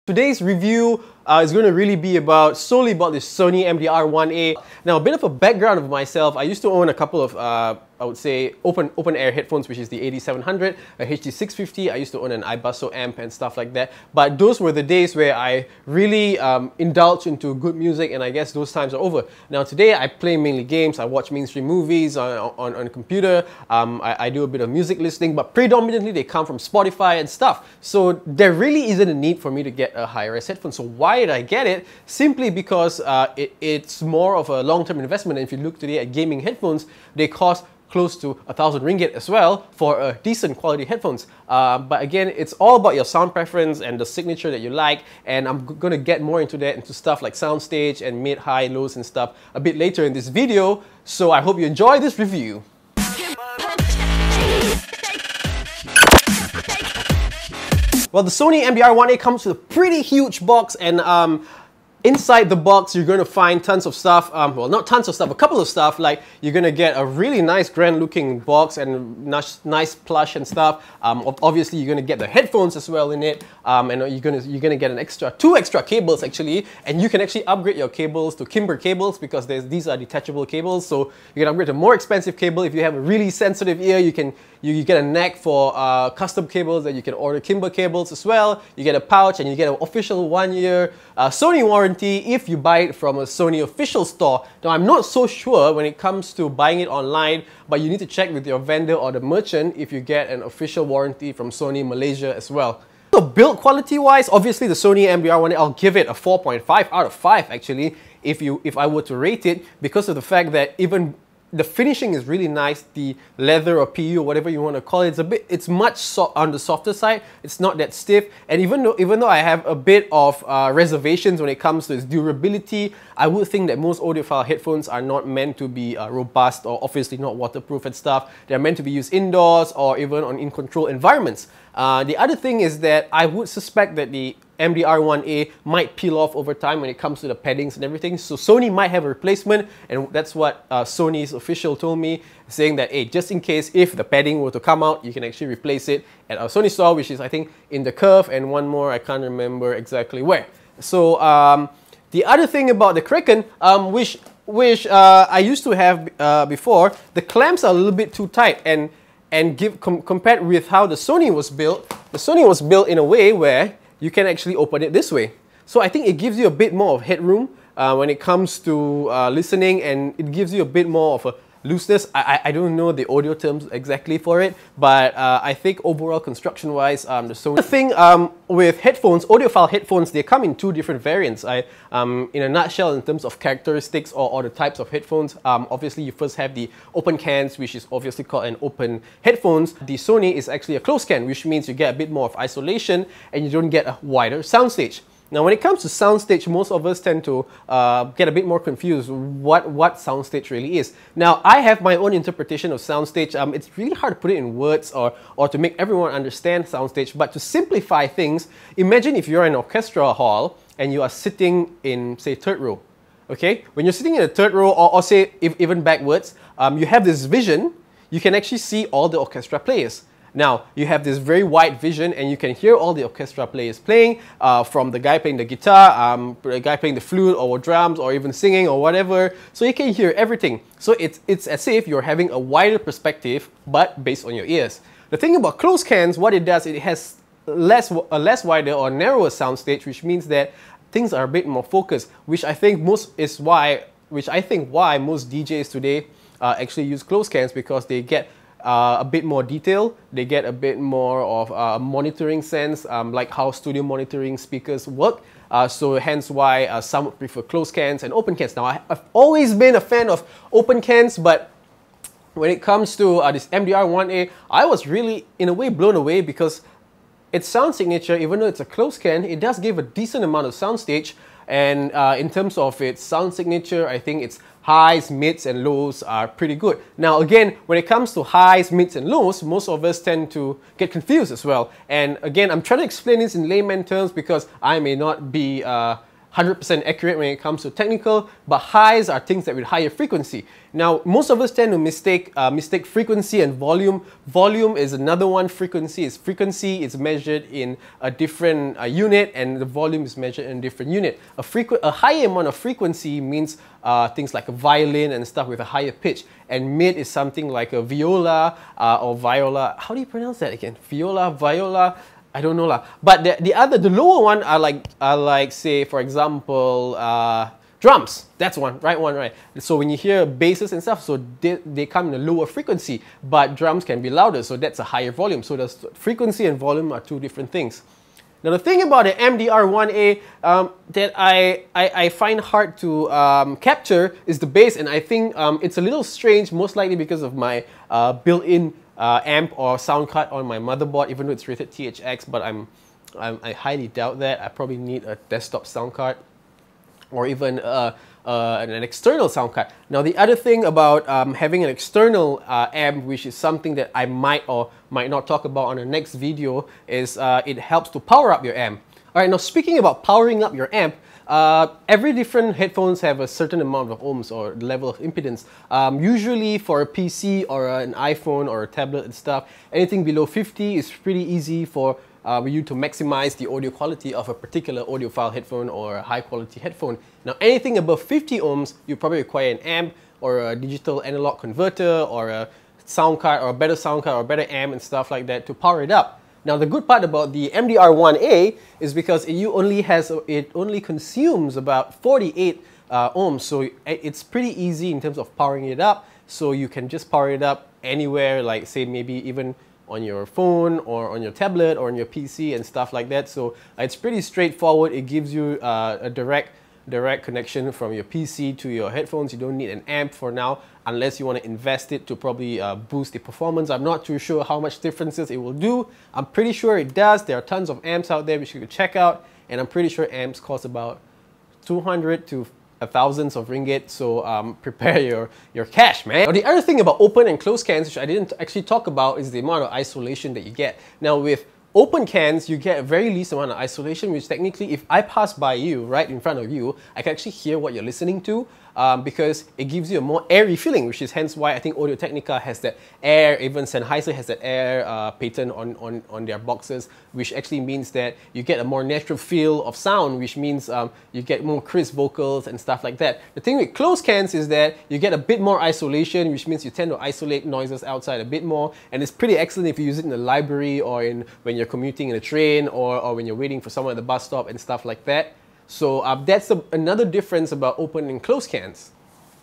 Today's review is going to really be solely about this Sony MDR-1A. Now, a bit of a background of myself. I used to own a couple of, I would say, open air headphones, which is the 8700, a HD650. I used to own an iBusso amp and stuff like that. But those were the days where I really indulged into good music, and I guess those times are over. Now, today I play mainly games. I watch mainstream movies on a computer. I do a bit of music listening, but predominantly they come from Spotify and stuff. So there really isn't a need for me to get a high-res headphone. So why did I get it? Simply because it's more of a long-term investment. And if you look today at gaming headphones, they cost close to 1,000 ringgit as well for a decent quality headphones. But again, it's all about your sound preference and the signature that you like, and I'm going to get more into that, into stuff like soundstage and mid, high, lows and stuff a bit later in this video. So I hope you enjoy this review. Well, the Sony MDR-1A comes with a pretty huge box, and inside the box, you're going to find tons of stuff. Well, not tons of stuff, a couple of stuff. Like, you're going to get a really nice, grand-looking box and nice plush and stuff. Obviously, you're going to get the headphones as well in it, and you're going to get two extra cables actually. And you can actually upgrade your cables to Kimber cables because these are detachable cables. So you can upgrade to a more expensive cable. If you have a really sensitive ear, you get a knack for custom cables that you can order Kimber cables as well. You get a pouch and you get an official 1-year Sony warranty if you buy it from a Sony official store. Now, I'm not so sure when it comes to buying it online, but you need to check with your vendor or the merchant if you get an official warranty from Sony Malaysia as well. So build quality wise, obviously the Sony MDR-1A, I'll give it a 4.5 out of 5 actually if I were to rate it, because of the fact that even the finishing is really nice. The leather or PU or whatever you want to call it, it's much on the softer side. It's not that stiff. And even though I have a bit of reservations when it comes to its durability, I would think that most audiophile headphones are not meant to be robust, or obviously not waterproof and stuff. They're meant to be used indoors or even in controlled environments. The other thing is that I would suspect that the MDR-1A might peel off over time when it comes to the paddings and everything. So Sony might have a replacement, and that's what Sony's official told me, saying that, hey, just in case if the padding were to come out, you can actually replace it at our Sony store, which is, I think, in the Curve, and one more, I can't remember exactly where. So the other thing about the Kraken, which I used to have before, the clamps are a little bit too tight, and compared with how the Sony was built in a way where you can actually open it this way. So I think it gives you a bit more of headroom when it comes to listening, and it gives you a bit more of a looseness. I don't know the audio terms exactly for it, but I think overall construction-wise, the Sony... The thing with headphones, audiophile headphones, they come in two different variants. In a nutshell, in terms of characteristics or the types of headphones, obviously you first have the open cans, which is obviously called an open headphones. The Sony is actually a closed can, which means you get a bit more of isolation and you don't get a wider soundstage. Now, when it comes to soundstage, most of us tend to get a bit more confused what soundstage really is. Now, I have my own interpretation of soundstage. It's really hard to put it in words or to make everyone understand soundstage, but to simplify things, imagine if you're in an orchestra hall and you are sitting in, say, third row. Okay? When you're sitting in the third row, or say, even backwards, you have this vision. You can actually see all the orchestra players. Now, you have this very wide vision and you can hear all the orchestra players playing, from the guy playing the guitar, the guy playing the flute or drums, or even singing or whatever. So you can hear everything. So it's as if you're having a wider perspective, but based on your ears. The thing about closed cans, what it does, it has a less wider or narrower soundstage, which means that things are a bit more focused, which I think why most DJs today actually use closed cans, because they get a bit more detail, they get a bit more of a monitoring sense, like how studio monitoring speakers work. So hence why some would prefer closed cans and open cans. Now, I've always been a fan of open cans, but when it comes to this MDR-1A, I was really, in a way, blown away, because its sound signature, even though it's a closed can, it does give a decent amount of soundstage. And in terms of its sound signature, I think its highs, mids, and lows are pretty good. Now, again, when it comes to highs, mids, and lows, most of us tend to get confused as well. And again, I'm trying to explain this in layman terms because I may not be 100% accurate when it comes to technical, but highs are things that with higher frequency. Now, most of us tend to mistake frequency and volume. Volume is another one. Frequency is measured in a different unit, and the volume is measured in a different unit. A higher amount of frequency means things like a violin and stuff with a higher pitch, and mid is something like a viola or viola. How do you pronounce that again? Viola. I don't know lah. But the lower one are like say for example drums. That's one, right? So when you hear basses and stuff, so they come in a lower frequency, but drums can be louder, so that's a higher volume. So the frequency and volume are two different things. Now the thing about the MDR-1A that I find hard to capture is the bass, and I think it's a little strange, most likely because of my built-in amp or sound card on my motherboard, even though it's rated THX, but I highly doubt that. I probably need a desktop sound card or even an external sound card. Now the other thing about having an external amp, which is something that I might or might not talk about on the next video, is it helps to power up your amp. Alright, now speaking about powering up your amp, every different headphones have a certain amount of ohms or level of impedance. Usually for a PC or an iPhone or a tablet and stuff, anything below 50 is pretty easy for you to maximize the audio quality of a particular audiophile headphone or a high quality headphone. Now anything above 50 ohms, you probably require an amp or a digital analog converter or a sound card or a better sound card or a better amp and stuff like that to power it up. Now the good part about the MDR-1A is because it only consumes about 48 ohms, so it's pretty easy in terms of powering it up. So you can just power it up anywhere, like say maybe even on your phone or on your tablet or on your PC and stuff like that. So it's pretty straightforward. It gives you a direct connection from your PC to your headphones. You don't need an amp for now, unless you want to invest it to probably boost the performance. I'm not too sure how much differences it will do. I'm pretty sure it does. There are tons of amps out there which you could check out, and I'm pretty sure amps cost about 200 to thousands of ringgit, so prepare your cash, man. Now the other thing about open and closed cans, which I didn't actually talk about, is the amount of isolation that you get. Now with open cans, you get a very least amount of isolation, which technically, if I pass by you, right in front of you, I can actually hear what you're listening to, because it gives you a more airy feeling, which is hence why I think Audio-Technica has that air, even Sennheiser has that air patent on their boxes, which actually means that you get a more natural feel of sound, which means you get more crisp vocals and stuff like that. The thing with closed cans is that you get a bit more isolation, which means you tend to isolate noises outside a bit more, and it's pretty excellent if you use it in the library or when you're commuting in a train or when you're waiting for someone at the bus stop and stuff like that. So that's another difference about open and closed cans.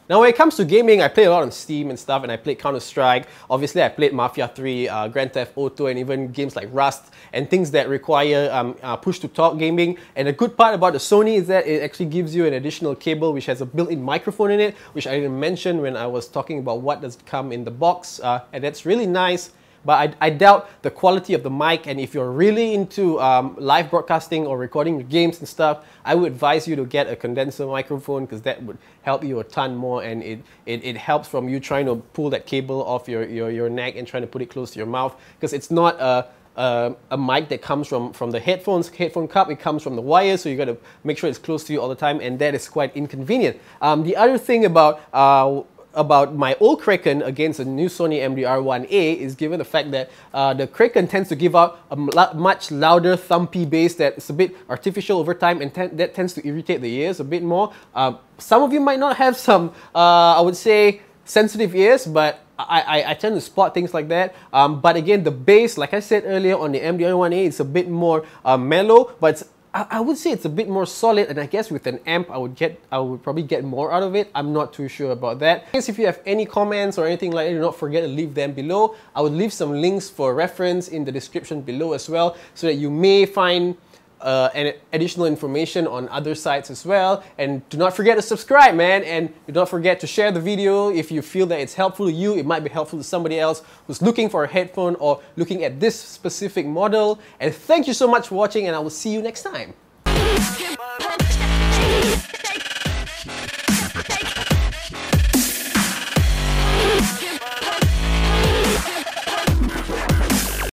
Now when it comes to gaming, I play a lot on Steam and stuff, and I played Counter-Strike. Obviously I played Mafia 3, Grand Theft Auto, and even games like Rust and things that require push-to-talk gaming. And the good part about the Sony is that it actually gives you an additional cable which has a built-in microphone in it, which I didn't mention when I was talking about what does come in the box, and that's really nice. But I doubt the quality of the mic, and if you're really into live broadcasting or recording games and stuff, I would advise you to get a condenser microphone, because that would help you a ton more, and it helps from you trying to pull that cable off your neck and trying to put it close to your mouth, because it's not a mic that comes from the headphone cup. It comes from the wire, so you got to make sure it's close to you all the time, and that is quite inconvenient. The other thing about my old Kraken against the new Sony MDR-1A is given the fact that the Kraken tends to give out a much louder thumpy bass that's a bit artificial over time, and that tends to irritate the ears a bit more. Some of you might not have some, I would say, sensitive ears, but I tend to spot things like that. But again, the bass, like I said earlier on the MDR-1A, it's a bit more mellow, but I would say it's a bit more solid, and I guess with an amp I would probably get more out of it. I'm not too sure about that. I guess if you have any comments or anything like that, do not forget to leave them below. I would leave some links for reference in the description below as well, so that you may find additional information on other sites as well. And do not forget to subscribe, man, and do not forget to share the video if you feel that it's helpful to you. It might be helpful to somebody else who's looking for a headphone or looking at this specific model. And thank you so much for watching, and I will see you next time.